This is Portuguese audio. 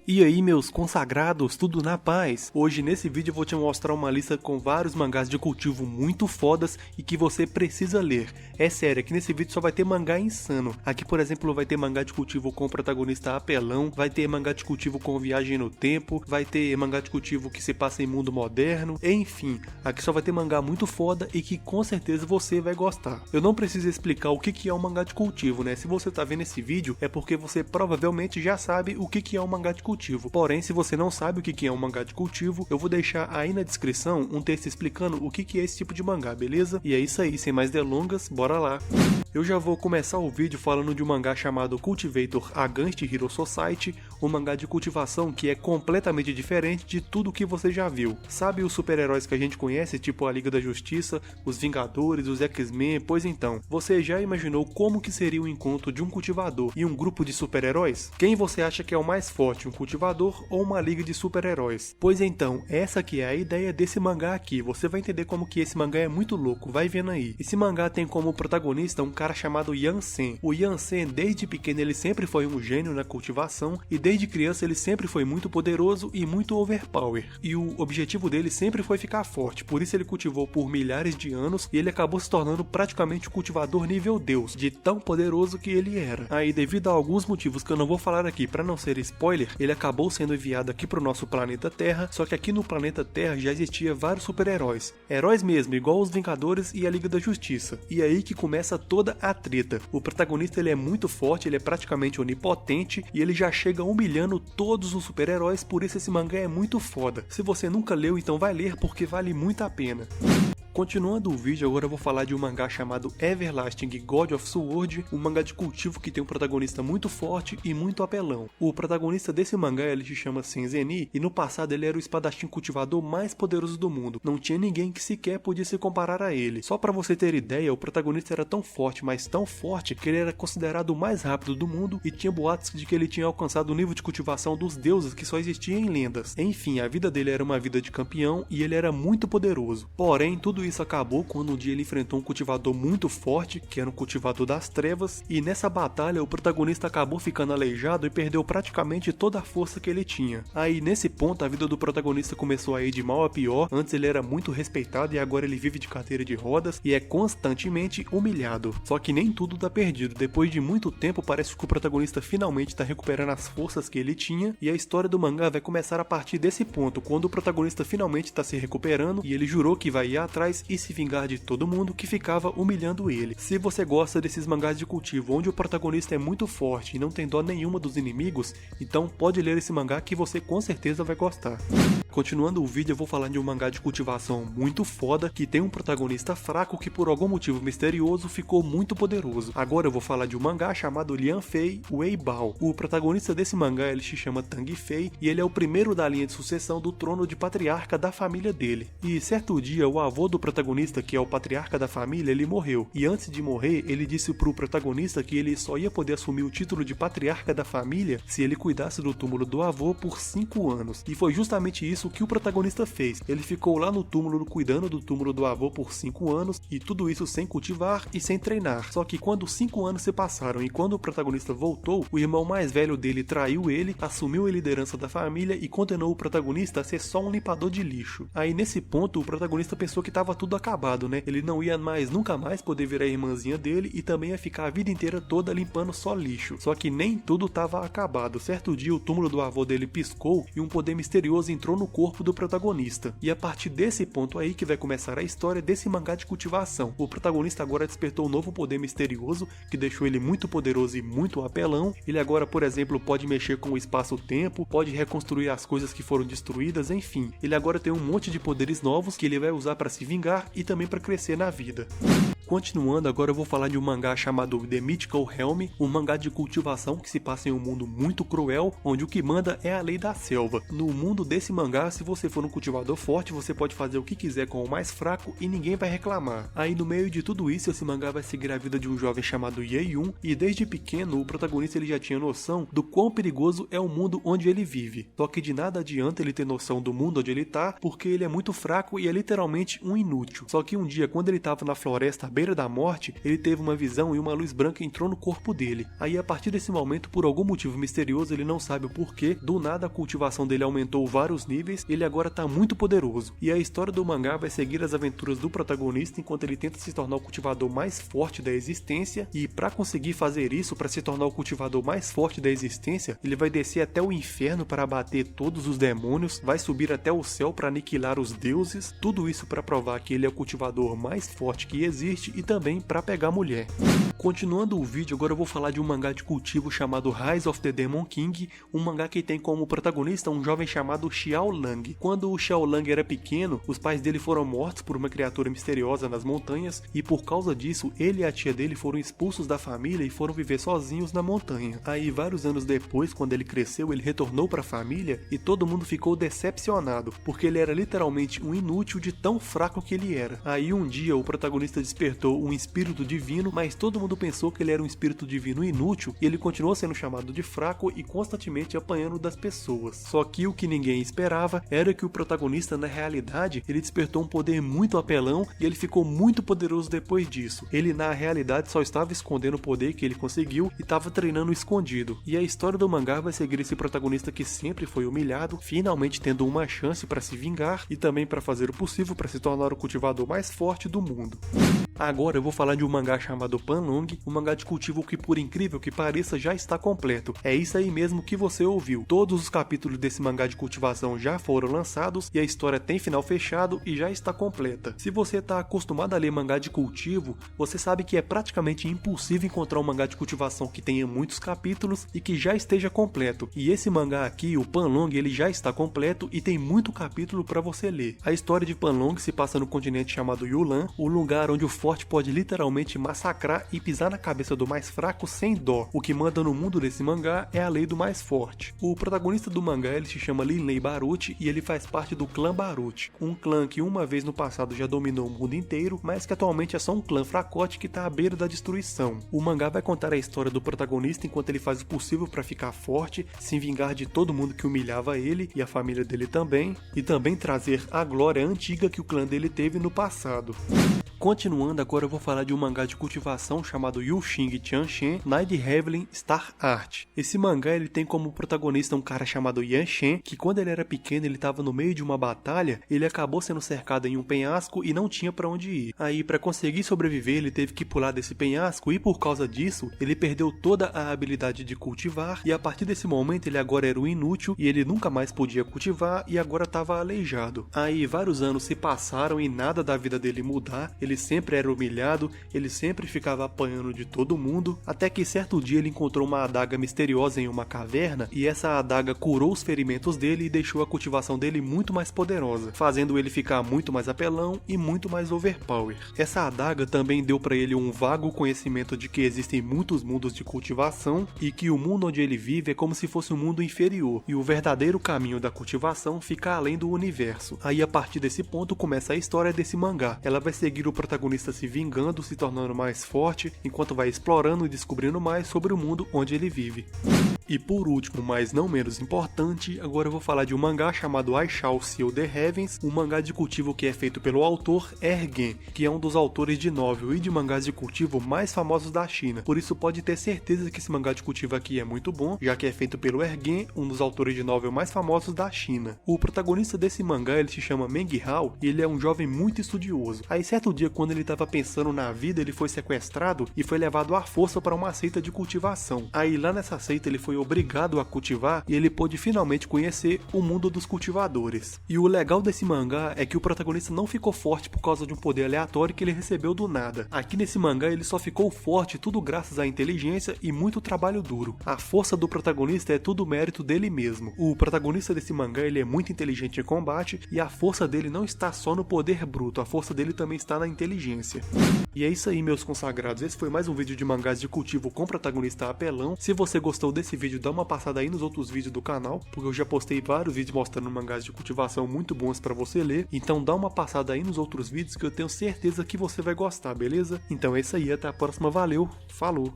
E aí meus consagrados, tudo na paz? Hoje nesse vídeo eu vou te mostrar uma lista com vários mangás de cultivo muito fodas e que você precisa ler. É sério, aqui nesse vídeo só vai ter mangá insano. Aqui por exemplo vai ter mangá de cultivo com o protagonista apelão, vai ter mangá de cultivo com viagem no tempo, vai ter mangá de cultivo que se passa em mundo moderno, enfim. Aqui só vai ter mangá muito foda e que com certeza você vai gostar. Eu não preciso explicar o que é um mangá de cultivo, né? Se você tá vendo esse vídeo é porque você provavelmente já sabe o que é um mangá de cultivo. Porém, se você não sabe o que é um mangá de cultivo, eu vou deixar aí na descrição um texto explicando o que é esse tipo de mangá, beleza? E é isso aí, sem mais delongas, bora lá! Eu já vou começar o vídeo falando de um mangá chamado Cultivator Against Hero Society, um mangá de cultivação que é completamente diferente de tudo que você já viu. Sabe os super-heróis que a gente conhece, tipo a Liga da Justiça, os Vingadores, os X-Men? Pois então, você já imaginou como que seria o encontro de um cultivador e um grupo de super-heróis? Quem você acha que é o mais forte, um cultivador ou uma liga de super-heróis? Pois então, essa que é a ideia desse mangá aqui. Você vai entender como que esse mangá é muito louco, vai vendo aí. Esse mangá tem como protagonista um cara chamado Yansen. O Yansen, desde pequeno, ele sempre foi um gênio na cultivação e desde criança ele sempre foi muito poderoso e muito overpower. E o objetivo dele sempre foi ficar forte, por isso ele cultivou por milhares de anos e ele acabou se tornando praticamente um cultivador nível Deus, de tão poderoso que ele era. Aí, devido a alguns motivos que eu não vou falar aqui para não ser spoiler, ele acabou sendo enviado aqui pro nosso planeta Terra, só que aqui no planeta Terra já existia vários super-heróis. Heróis mesmo, igual os Vingadores e a Liga da Justiça. E aí que começa toda a treta. O protagonista ele é muito forte, ele é praticamente onipotente e ele já chega humilhando todos os super-heróis, por isso esse mangá é muito foda. Se você nunca leu, então vai ler porque vale muito a pena. Continuando o vídeo, agora eu vou falar de um mangá chamado Everlasting God of Sword, um mangá de cultivo que tem um protagonista muito forte e muito apelão. O protagonista desse mangá ele se chama Senzeni e no passado ele era o espadachim cultivador mais poderoso do mundo. Não tinha ninguém que sequer podia se comparar a ele. Só pra você ter ideia, o protagonista era tão forte, mas tão forte, que ele era considerado o mais rápido do mundo e tinha boatos de que ele tinha alcançado o nível de cultivação dos deuses que só existia em lendas. Enfim, a vida dele era uma vida de campeão e ele era muito poderoso. Porém, tudo isso acabou quando um dia ele enfrentou um cultivador muito forte, que era um cultivador das trevas, e nessa batalha o protagonista acabou ficando aleijado e perdeu praticamente toda a força que ele tinha. Aí nesse ponto a vida do protagonista começou a ir de mal a pior. Antes ele era muito respeitado e agora ele vive de cadeira de rodas e é constantemente humilhado. Só que nem tudo tá perdido. Depois de muito tempo parece que o protagonista finalmente tá recuperando as forças que ele tinha, e a história do mangá vai começar a partir desse ponto, quando o protagonista finalmente tá se recuperando e ele jurou que vai ir atrás e se vingar de todo mundo que ficava humilhando ele. Se você gosta desses mangás de cultivo onde o protagonista é muito forte e não tem dó nenhuma dos inimigos, então pode ler esse mangá que você com certeza vai gostar. Continuando o vídeo, eu vou falar de um mangá de cultivação muito foda, que tem um protagonista fraco que por algum motivo misterioso ficou muito poderoso. Agora eu vou falar de um mangá chamado Lian Fei Weibao. O protagonista desse mangá ele se chama Tang Fei e ele é o primeiro da linha de sucessão do trono de patriarca da família dele. E certo dia o avô do protagonista, que é o patriarca da família, ele morreu. E antes de morrer, ele disse pro protagonista que ele só ia poder assumir o título de patriarca da família se ele cuidasse do túmulo do avô por 5 anos. E foi justamente isso que o protagonista fez. Ele ficou lá no túmulo cuidando do túmulo do avô por 5 anos e tudo isso sem cultivar e sem treinar. Só que quando 5 anos se passaram e quando o protagonista voltou, o irmão mais velho dele traiu ele, assumiu a liderança da família e condenou o protagonista a ser só um limpador de lixo. Aí nesse ponto o protagonista pensou que tava tudo acabado, né? Ele não ia nunca mais poder virar a irmãzinha dele e também ia ficar a vida inteira toda limpando só lixo. Só que nem tudo tava acabado. Certo dia o túmulo do avô dele piscou e um poder misterioso entrou no corpo do protagonista. E a partir desse ponto aí que vai começar a história desse mangá de cultivação. O protagonista agora despertou um novo poder misterioso que deixou ele muito poderoso e muito apelão. Ele agora, por exemplo, pode mexer com o espaço-tempo, pode reconstruir as coisas que foram destruídas, enfim. Ele agora tem um monte de poderes novos que ele vai usar para se vingar e também para crescer na vida. Continuando, agora eu vou falar de um mangá chamado The Mythical Realm, um mangá de cultivação que se passa em um mundo muito cruel, onde o que manda é a lei da selva. No mundo desse mangá, se você for um cultivador forte, você pode fazer o que quiser com o mais fraco e ninguém vai reclamar. Aí no meio de tudo isso, esse mangá vai seguir a vida de um jovem chamado Ye-Yun, e desde pequeno o protagonista ele já tinha noção do quão perigoso é o mundo onde ele vive. Só que de nada adianta ele ter noção do mundo onde ele tá, porque ele é muito fraco e é literalmente um inútil. Só que um dia, quando ele tava na floresta beira da morte, ele teve uma visão e uma luz branca entrou no corpo dele. Aí a partir desse momento, por algum motivo misterioso, ele não sabe o porquê, do nada a cultivação dele aumentou vários níveis, ele agora tá muito poderoso. E a história do mangá vai seguir as aventuras do protagonista enquanto ele tenta se tornar o cultivador mais forte da existência, e para conseguir fazer isso, para se tornar o cultivador mais forte da existência, ele vai descer até o inferno para abater todos os demônios, vai subir até o céu para aniquilar os deuses, tudo isso para provar que ele é o cultivador mais forte que existe e também para pegar mulher. Continuando o vídeo, agora eu vou falar de um mangá de cultivo chamado Rise of the Demon King, um mangá que tem como protagonista um jovem chamado Xiao Lang. Quando o Xiao Lang era pequeno, os pais dele foram mortos por uma criatura misteriosa nas montanhas, e por causa disso, ele e a tia dele foram expulsos da família e foram viver sozinhos na montanha. Aí, vários anos depois, quando ele cresceu, ele retornou para a família e todo mundo ficou decepcionado, porque ele era literalmente um inútil de tão fraco que ele era. Aí um dia o protagonista despertou um espírito divino, mas todo mundo pensou que ele era um espírito divino inútil e ele continuou sendo chamado de fraco e constantemente apanhando das pessoas. Só que o que ninguém esperava era que o protagonista, na realidade, ele despertou um poder muito apelão e ele ficou muito poderoso depois disso. Ele na realidade só estava escondendo o poder que ele conseguiu e estava treinando escondido. E a história do mangá vai seguir esse protagonista que sempre foi humilhado, finalmente tendo uma chance para se vingar e também para fazer o possível para se tornar o cultivador mais forte do mundo. Agora eu vou falar de um mangá chamado Panlong, um mangá de cultivo que, por incrível que pareça, já está completo. É isso aí mesmo que você ouviu. Todos os capítulos desse mangá de cultivação já foram lançados e a história tem final fechado e já está completa. Se você está acostumado a ler mangá de cultivo, você sabe que é praticamente impossível encontrar um mangá de cultivação que tenha muitos capítulos e que já esteja completo. E esse mangá aqui, o Panlong, ele já está completo e tem muito capítulo para você ler. A história de Panlong se passa no continente chamado Yulan, o lugar onde o forte pode literalmente massacrar e pisar na cabeça do mais fraco sem dó. O que manda no mundo desse mangá é a lei do mais forte. O protagonista do mangá, ele se chama Linley Baruch e ele faz parte do clã Baruch, um clã que uma vez no passado já dominou o mundo inteiro, mas que atualmente é só um clã fracote que está à beira da destruição. O mangá vai contar a história do protagonista enquanto ele faz o possível para ficar forte, se vingar de todo mundo que humilhava ele e a família dele também, e também trazer a glória antiga que o clã dele teve no passado. Continuando, agora eu vou falar de um mangá de cultivação chamado Yuxing Qianshen Night Heaven Star Art. Esse mangá ele tem como protagonista um cara chamado Yan Shen, que quando ele era pequeno ele estava no meio de uma batalha, ele acabou sendo cercado em um penhasco e não tinha para onde ir. Aí para conseguir sobreviver ele teve que pular desse penhasco e por causa disso ele perdeu toda a habilidade de cultivar e a partir desse momento ele agora era um inútil e ele nunca mais podia cultivar e agora estava aleijado. Aí vários anos se passaram e nada da vida dele mudar, ele sempre era humilhado, ele sempre ficava apanhando de todo mundo, até que certo dia ele encontrou uma adaga misteriosa em uma caverna e essa adaga curou os ferimentos dele e deixou a cultivação dele muito mais poderosa, fazendo ele ficar muito mais apelão e muito mais overpower. Essa adaga também deu para ele um vago conhecimento de que existem muitos mundos de cultivação e que o mundo onde ele vive é como se fosse um mundo inferior e o verdadeiro caminho da cultivação fica além do universo. Aí a partir desse ponto começa a história desse mangá. Ela vai seguir o protagonista se vingando, se tornando mais forte, enquanto vai explorando e descobrindo mais sobre o mundo onde ele vive. E por último, mas não menos importante, agora eu vou falar de um mangá chamado I Shall Seal the Heavens, um mangá de cultivo que é feito pelo autor Ergen, que é um dos autores de novel e de mangás de cultivo mais famosos da China. Por isso pode ter certeza que esse mangá de cultivo aqui é muito bom, já que é feito pelo Ergen, um dos autores de novel mais famosos da China. O protagonista desse mangá ele se chama Meng Hao e ele é um jovem muito estudioso. Aí certo dia quando ele estava pensando na vida, ele foi sequestrado e foi levado à força para uma seita de cultivação. Aí lá nessa seita ele foi obrigado a cultivar e ele pôde finalmente conhecer o mundo dos cultivadores. E o legal desse mangá é que o protagonista não ficou forte por causa de um poder aleatório que ele recebeu do nada. Aqui nesse mangá ele só ficou forte tudo graças à inteligência e muito trabalho duro. A força do protagonista é tudo mérito dele mesmo. O protagonista desse mangá ele é muito inteligente em combate e a força dele não está só no poder bruto, a força dele também está na inteligência. E é isso aí, meus consagrados, esse foi mais um vídeo de mangás de cultivo com protagonista apelão. Se você gostou desse vídeo, dá uma passada aí nos outros vídeos do canal, porque eu já postei vários vídeos mostrando mangás de cultivação muito bons pra você ler, então dá uma passada aí nos outros vídeos que eu tenho certeza que você vai gostar, beleza? Então é isso aí, até a próxima, valeu, falou!